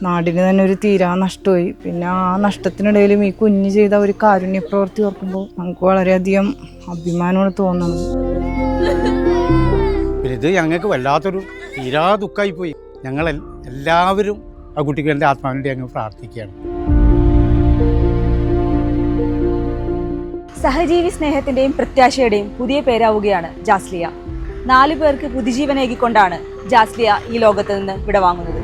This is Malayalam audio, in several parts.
നാടിന് തന്നെ ഒരു തീരാ നഷ്ടമായി. പിന്നെ ആ നഷ്ടത്തിനിടയിലും ഈ കുഞ്ഞ് ചെയ്ത ഒരു കാരുണ്യ പ്രവൃത്തി ഓർക്കുമ്പോൾ നമുക്ക് വളരെയധികം അഭിമാനമാണ് തോന്നുന്നത്. ഇത് ഞങ്ങൾക്ക് വല്ലാത്തൊരു തീരാ ദുഃഖമായി പോയി. ഞങ്ങൾ എല്ലാവരും ആ കുട്ടിക്ക് എൻ്റെ ആത്മാവിന് വേണ്ടി അങ്ങ് പ്രാർത്ഥിക്കുകയാണ്. സഹജീവി സ്നേഹത്തിന്റെയും പ്രത്യാശയുടെയും പുതിയ പേരാവുകയാണ് ജാസ്ലിയ. 4 പേർക്ക് പുതുജീവനേകിക്കൊണ്ടാണ് ജാസ്ലിയ ഈ ലോകത്ത് നിന്ന് വിടവാങ്ങുന്നത്.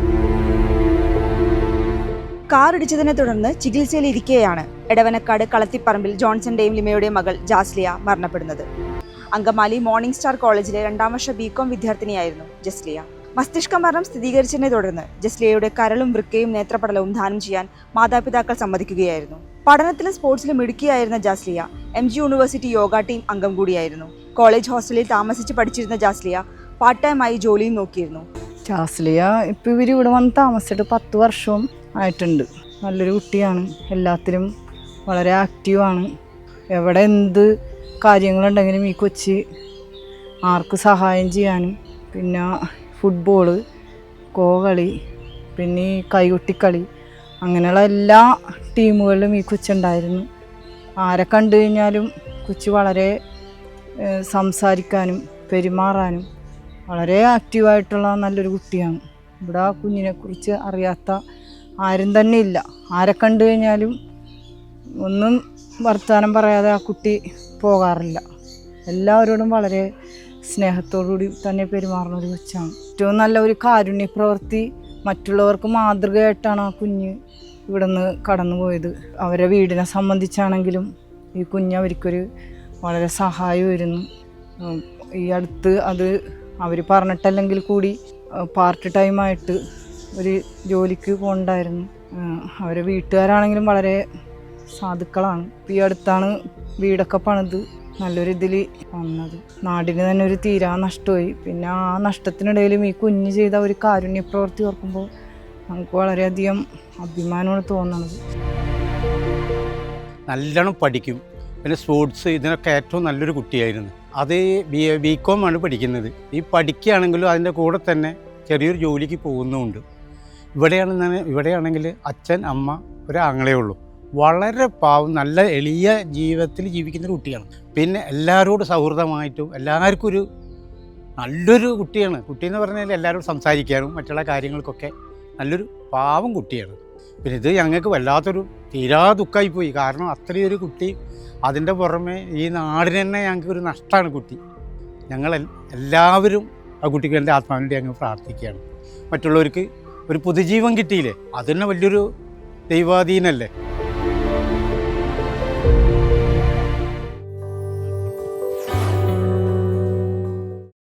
കാർ ഇടിച്ചതിനെ തുടർന്ന് ചികിത്സയിലിരിക്കെയാണ് എടവനക്കാട് കളത്തിപ്പറമ്പിൽ ജോൺസന്റെയും ലിമയുടെയും മകൾ ജാസ്ലിയ മരണപ്പെടുന്നത്. അങ്കമാലി മോർണിംഗ് സ്റ്റാർ കോളേജിലെ 2ാം വർഷ ബികോം വിദ്യാർത്ഥിനിയായിരുന്നു ജസ്ലിയ. മസ്തിഷ്ക മരണം സ്ഥിരീകരിച്ചതിനെ തുടർന്ന് ജസ്ലിയയുടെ കരളും വൃക്കയും നേത്രപടലവും ദാനം ചെയ്യാൻ മാതാപിതാക്കൾ സമ്മതിക്കുകയായിരുന്നു. പഠനത്തിലും സ്പോർട്സിലും മിടുക്കിയായിരുന്ന ജാസ്ലിയ MG യൂണിവേഴ്സിറ്റി യോഗ ടീം അംഗം കൂടിയായിരുന്നു. കോളേജ് ഹോസ്റ്റലിൽ താമസിച്ച് പഠിച്ചിരുന്ന ജാസ്ലിയ പാർട്ട് ടൈമായി ജോലിയും നോക്കിയിരുന്നു. ജാസ്ലിയ ഇപ്പോൾ ഇവിടെ വന്ന് താമസിച്ചിട്ട് 10 വർഷവും ആയിട്ടുണ്ട്. നല്ലൊരു കുട്ടിയാണ്, എല്ലാത്തിലും വളരെ ആക്റ്റീവാണ്. എവിടെ എന്ത് കാര്യങ്ങളുണ്ടെങ്കിലും ഈ കൊച്ച് ആർക്ക് സഹായം ചെയ്യാനും, പിന്നെ ഫുട്ബോള്, കോകളി, പിന്നെ ഈ കൈകൊട്ടിക്കളി, അങ്ങനെയുള്ള എല്ലാ ടീമുകളിലും ഈ കൊച്ചുണ്ടായിരുന്നു. ആരെ കണ്ടു കഴിഞ്ഞാലും കൊച്ച് വളരെ സംസാരിക്കാനും പെരുമാറാനും വളരെ ആക്റ്റീവായിട്ടുള്ള നല്ലൊരു കുട്ടിയാണ്. ഇവിടെ ആ കുഞ്ഞിനെക്കുറിച്ച് അറിയാത്ത ആരും തന്നെ ഇല്ല. ആരെ കണ്ടു കഴിഞ്ഞാലും ഒന്നും വർത്തമാനം പറയാതെ ആ കുട്ടി പോകാറില്ല. എല്ലാവരോടും വളരെ സ്നേഹത്തോടുകൂടി തന്നെ പെരുമാറുന്ന ഒരു കൊച്ചാണ്. ഏറ്റവും നല്ല ഒരു കാരുണ്യ പ്രവൃത്തി, മറ്റുള്ളവർക്ക് മാതൃകയായിട്ടാണ് ആ കുഞ്ഞ് ഇവിടെ നിന്ന് കടന്നു പോയത്. അവരെ വീടിനെ സംബന്ധിച്ചാണെങ്കിലും ഈ കുഞ്ഞ് അവർക്കൊരു വളരെ സഹായമായിരുന്നു. ഈ അടുത്ത് അത് അവർ പറഞ്ഞിട്ടല്ലെങ്കിൽ കൂടി പാർട്ട് ടൈമായിട്ട് ഒരു ജോലിക്ക് പോകണ്ടായിരുന്നു. അവരെ വീട്ടുകാരാണെങ്കിലും വളരെ സാധുക്കളാണ്. ഈ അടുത്താണ് വീടൊക്കെ പണിത് നല്ലൊരിതിൽ വന്നത്. നാടിന് തന്നെ ഒരു തീരാ നഷ്ടമായി. പിന്നെ ആ നഷ്ടത്തിനിടയിലും ഈ കുഞ്ഞ് ചെയ്ത ഒരു കാരുണ്യ പ്രവൃത്തി ഓർക്കുമ്പോൾ നമുക്ക് വളരെയധികം അഭിമാനമാണ് തോന്നുന്നത്. നല്ലോണം പഠിക്കും, പിന്നെ സ്പോർട്സ്, ഇതിനൊക്കെ ഏറ്റവും നല്ലൊരു കുട്ടിയായിരുന്നു. അത് BCom ആണ് പഠിക്കുന്നത്. ഈ പഠിക്കുകയാണെങ്കിലും അതിൻ്റെ കൂടെ തന്നെ ചെറിയൊരു ജോലിക്ക് പോകുന്നുമുണ്ട്. ഇവിടെയാണെങ്കിൽ അച്ഛൻ, അമ്മ, ഒരു ആങ്ങളേ ഉള്ളൂ. വളരെ പാവം, നല്ല എളിയ ജീവിതത്തിൽ ജീവിക്കുന്നൊരു കുട്ടിയാണ്. പിന്നെ എല്ലാവരോടും സൗഹൃദമായിട്ടും എല്ലാവർക്കും ഒരു നല്ലൊരു കുട്ടിയാണ്. കുട്ടിയെന്ന് പറഞ്ഞാൽ എല്ലാവരോടും സംസാരിക്കാനും മറ്റുള്ള കാര്യങ്ങൾക്കൊക്കെ നല്ലൊരു പാവം കുട്ടിയാണ്. പിന്നെ ഇത് ഞങ്ങൾക്ക് വല്ലാത്തൊരു തീരാ ദുഃഖമായി പോയി. കാരണം അത്രയൊരു കുട്ടി, അതിൻ്റെ പുറമെ ഈ നാടിന് തന്നെ ഞങ്ങൾക്ക് ഒരു നഷ്ടമാണ് കുട്ടി. ഞങ്ങൾ എല്ലാവരും ആ കുട്ടിക്ക് എൻ്റെ ആത്മാവിന് വേണ്ടി അങ്ങ് പ്രാർത്ഥിക്കുകയാണ്. മറ്റുള്ളവർക്ക് ഒരു പുതുജീവൻ കിട്ടിയില്ലേ, അത് തന്നെ വലിയൊരു ദൈവാധീനല്ലേ.